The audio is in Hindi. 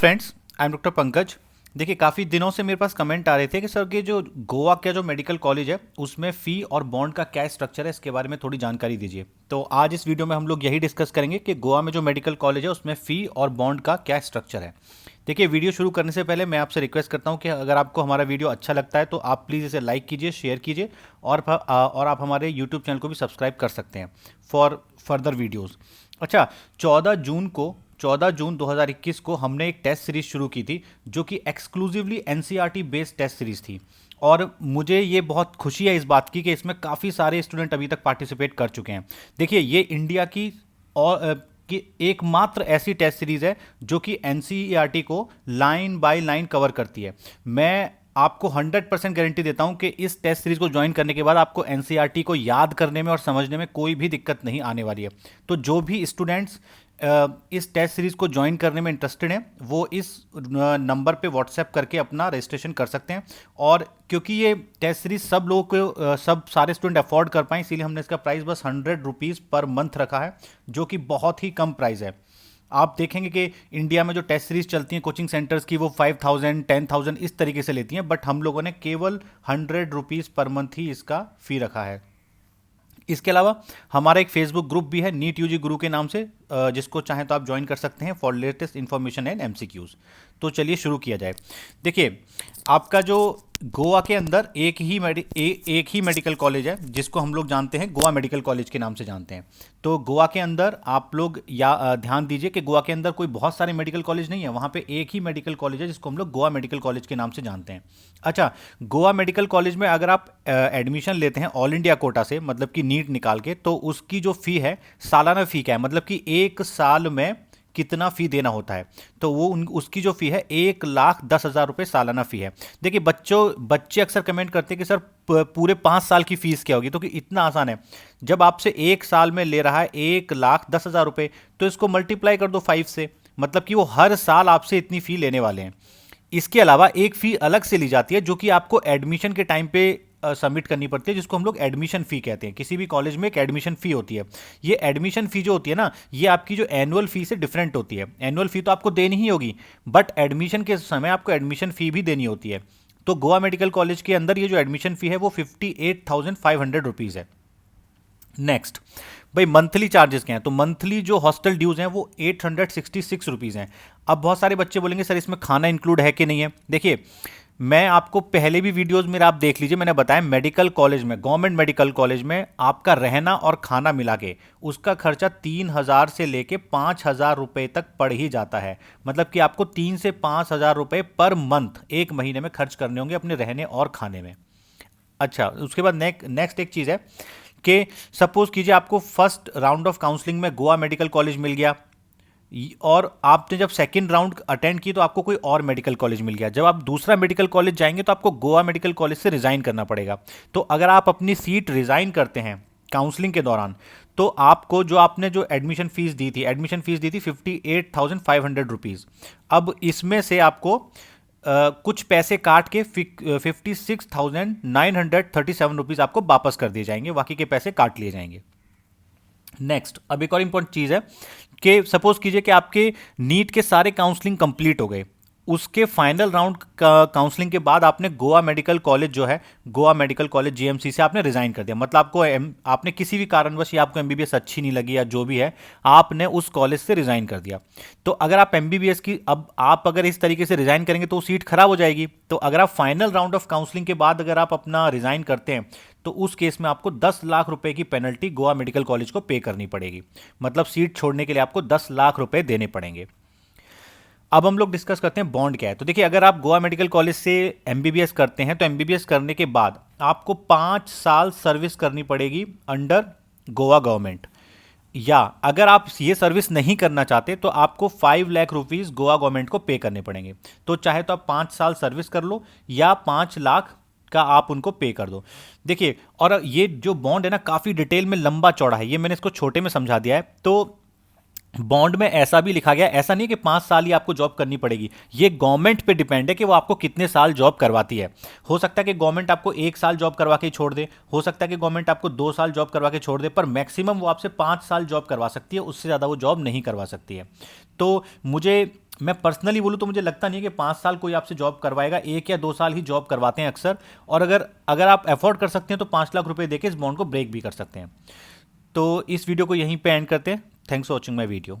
Friends, I am doctor Pankaj. देखिए, काफ़ी दिनों से मेरे पास कमेंट आ रहे थे कि सर कि जो गोवा का जो मेडिकल कॉलेज है उसमें फ़ी और बॉन्ड का क्या स्ट्रक्चर है, इसके बारे में थोड़ी जानकारी दीजिए। तो आज इस वीडियो में हम लोग यही डिस्कस करेंगे कि गोवा में जो मेडिकल कॉलेज है उसमें फ़ी और बॉन्ड का क्या स्ट्रक्चर है। देखिए, वीडियो शुरू करने से पहले मैं आपसे रिक्वेस्ट करता हूं कि अगर आपको हमारा वीडियो अच्छा लगता है तो आप प्लीज़ इसे लाइक कीजिए, शेयर कीजिए और आप हमारे यूट्यूब चैनल को भी सब्सक्राइब कर सकते हैं फॉर फर्दर वीडियोज़। अच्छा, 14 जून 2021 को हमने एक टेस्ट सीरीज शुरू की थी जो कि exclusively NCERT based test series थी। और मुझे ये बहुत खुशी है इस बात की कि इसमें काफ़ी सारे स्टूडेंट अभी तक पार्टिसिपेट कर चुके हैं। देखिए, ये इंडिया की और कि एकमात्र ऐसी टेस्ट सीरीज है जो कि एनसीईआरटी को लाइन बाय लाइन कवर करती है। मैं आपको 100% गारंटी देता हूं कि इस टेस्ट सीरीज को ज्वाइन करने के बाद आपको एनसीईआरटी को याद करने में और समझने में कोई भी दिक्कत नहीं आने वाली है। तो जो भी स्टूडेंट्स इस टेस्ट सीरीज को ज्वाइन करने में इंटरेस्टेड हैं वो इस नंबर पे व्हाट्सएप करके अपना रजिस्ट्रेशन कर सकते हैं। और क्योंकि ये टेस्ट सीरीज सब लोगों को सब सारे स्टूडेंट अफोर्ड कर पाएँ, इसीलिए हमने इसका प्राइस बस 100 रुपीज़ पर मंथ रखा है, जो कि बहुत ही कम प्राइस है। आप देखेंगे कि इंडिया में जो टेस्ट सीरीज चलती हैं कोचिंग सेंटर्स की, वो 5000 10,000 इस तरीके से लेती हैं, बट हम लोगों ने केवल 100 रुपीज़ पर मंथ ही इसका फ़ी रखा है। इसके अलावा हमारा एक फेसबुक ग्रुप भी है, नीट यूजी गुरु के नाम से, जिसको चाहें तो आप ज्वाइन कर सकते हैं for latest information and MCQs. तो चलिए शुरू किया जाए। देखिए, आपका जो गोवा के अंदर एक ही मेडिकल कॉलेज है जिसको हम लोग जानते हैं, गोवा मेडिकल कॉलेज के नाम से जानते हैं। तो गोवा के अंदर आप लोग ध्यान दीजिए कि गोवा के अंदर कोई बहुत सारे मेडिकल कॉलेज नहीं है, वहाँ पे एक ही मेडिकल कॉलेज है जिसको हम लोग गोवा मेडिकल कॉलेज के नाम से जानते हैं। अच्छा, गोवा मेडिकल कॉलेज में अगर आप एडमिशन लेते हैं ऑल इंडिया कोटा से, मतलब कि नीट निकाल के, तो उसकी जो फ़ी है, सालाना फ़ी क्या है, मतलब कि एक साल में कितना फ़ी देना होता है, तो वो उसकी जो फ़ी है 1,10,000 रुपये सालाना फ़ी है। देखिए, बच्चे अक्सर कमेंट करते हैं कि सर पूरे 5 साल की फ़ीस क्या होगी, तो कि इतना आसान है। जब आपसे एक साल में ले रहा है 1,10,000 रुपये, तो इसको मल्टीप्लाई कर दो 5 से, मतलब कि वो हर साल आपसे इतनी फ़ी लेने वाले हैं। इसके अलावा एक फ़ी अलग से ली जाती है जो कि आपको एडमिशन के टाइम पे सबमिट करनी पड़ती है, जिसको हम लोग एडमिशन फ़ी कहते हैं। किसी भी कॉलेज में एक एडमिशन फ़ी होती है। ये एडमिशन फ़ी जो होती है ना, ये आपकी जो एनुअल फ़ी से डिफरेंट होती है। एनुअल फ़ी तो आपको देनी ही होगी, बट एडमिशन के समय आपको एडमिशन फ़ी भी देनी होती है। तो गोवा मेडिकल कॉलेज के अंदर ये जो एडमिशन फ़ी है वो 58,500 रुपीज़ है। नेक्स्ट, भाई मंथली चार्जेस क्या हैं, तो मंथली जो हॉस्टल ड्यूज हैं वो 866 रुपीज़ हैं। अब बहुत सारे बच्चे बोलेंगे सर इसमें खाना इंक्लूड है कि नहीं है। देखिए, मैं आपको पहले भी वीडियोस मेरे आप देख लीजिए, मैंने बताया मेडिकल कॉलेज में, गवर्नमेंट मेडिकल कॉलेज में आपका रहना और खाना मिला के उसका खर्चा 3,000 से लेके 5,000 रुपये तक पड़ ही जाता है। मतलब कि आपको 3 से 5,000 रुपये पर मंथ एक महीने में खर्च करने होंगे अपने रहने और खाने में। अच्छा, उसके बाद नेक्स्ट एक चीज़ है कि सपोज कीजिए आपको फर्स्ट राउंड ऑफ काउंसलिंग में गोवा मेडिकल कॉलेज मिल गया, और आपने जब सेकंड राउंड अटेंड की तो आपको कोई और मेडिकल कॉलेज मिल गया। जब आप दूसरा मेडिकल कॉलेज जाएंगे तो आपको गोवा मेडिकल कॉलेज से रिजाइन करना पड़ेगा। तो अगर आप अपनी सीट रिजाइन करते हैं काउंसलिंग के दौरान, तो आपको जो आपने जो एडमिशन फीस दी थी 58,500 रुपीज़। अब इसमें से आपको कुछ पैसे काट के 56,937 रुपीज़ आपको वापस कर दिए जाएंगे, बाकी के पैसे काट लिए जाएंगे। नेक्स्ट, अब एक और इंपॉर्टेंट चीज़ है कि सपोज कीजिए कि आपके नीट के सारे काउंसलिंग कंप्लीट हो गए, उसके फाइनल राउंड का काउंसलिंग के बाद आपने गोवा मेडिकल कॉलेज जो है, गोवा मेडिकल कॉलेज जीएमसी से आपने रिजाइन कर दिया। मतलब आपने किसी भी कारणवश या आपको एमबीबीएस अच्छी नहीं लगी या जो भी है, आपने उस कॉलेज से रिजाइन कर दिया। तो अगर आप एमबीबीएस की, अब आप अगर इस तरीके से रिजाइन करेंगे तो सीट खराब हो जाएगी। तो अगर आप फाइनल राउंड ऑफ काउंसलिंग के बाद अगर आप अपना रिजाइन करते हैं तो उस केस में आपको 10 लाख रुपए की पेनल्टी गोवा मेडिकल कॉलेज को पे करनी पड़ेगी। मतलब सीट छोड़ने के लिए आपको 10 लाख रुपए देने पड़ेंगे। अब हम लोग डिस्कस करते हैं बॉन्ड क्या है। तो देखिए, अगर आप गोवा मेडिकल कॉलेज से एमबीबीएस करते हैं तो एमबीबीएस करने के बाद आपको 5 साल सर्विस करनी पड़ेगी अंडर गोवा गवर्नमेंट। या अगर आप ये सर्विस नहीं करना चाहते तो आपको 5 लाख रुपीज़ गोवा गवर्नमेंट को पे करने पड़ेंगे। तो चाहे तो आप 5 साल सर्विस कर लो या 5 लाख का आप उनको पे कर दो। देखिए, और ये जो बॉन्ड है ना, काफ़ी डिटेल में लंबा चौड़ा है, ये मैंने इसको छोटे में समझा दिया है। तो बॉन्ड में ऐसा भी लिखा गया, ऐसा नहीं कि 5 साल ही आपको जॉब करनी पड़ेगी, ये गवर्नमेंट पे डिपेंड है कि वो आपको कितने साल जॉब करवाती है। हो सकता है कि गवर्नमेंट आपको 1 साल जॉब करवा के छोड़ दे, हो सकता है कि गवर्नमेंट आपको 2 साल जॉब करवा के छोड़ दे, पर मैक्सिमम वो आपसे 5 साल जॉब करवा सकती है, उससे ज़्यादा वो जॉब नहीं करवा सकती है। तो मुझे मैं पर्सनली बोलूँ तो मुझे लगता नहीं है कि 5 साल कोई आपसे जॉब करवाएगा, 1 या 2 साल ही जॉब करवाते हैं अक्सर। और अगर अगर आप अफोर्ड कर सकते हैं तो 5 लाख रुपए देके इस बॉन्ड को ब्रेक भी कर सकते हैं। तो इस वीडियो को यहीं पे एंड करते हैं। Thanks for watching my video.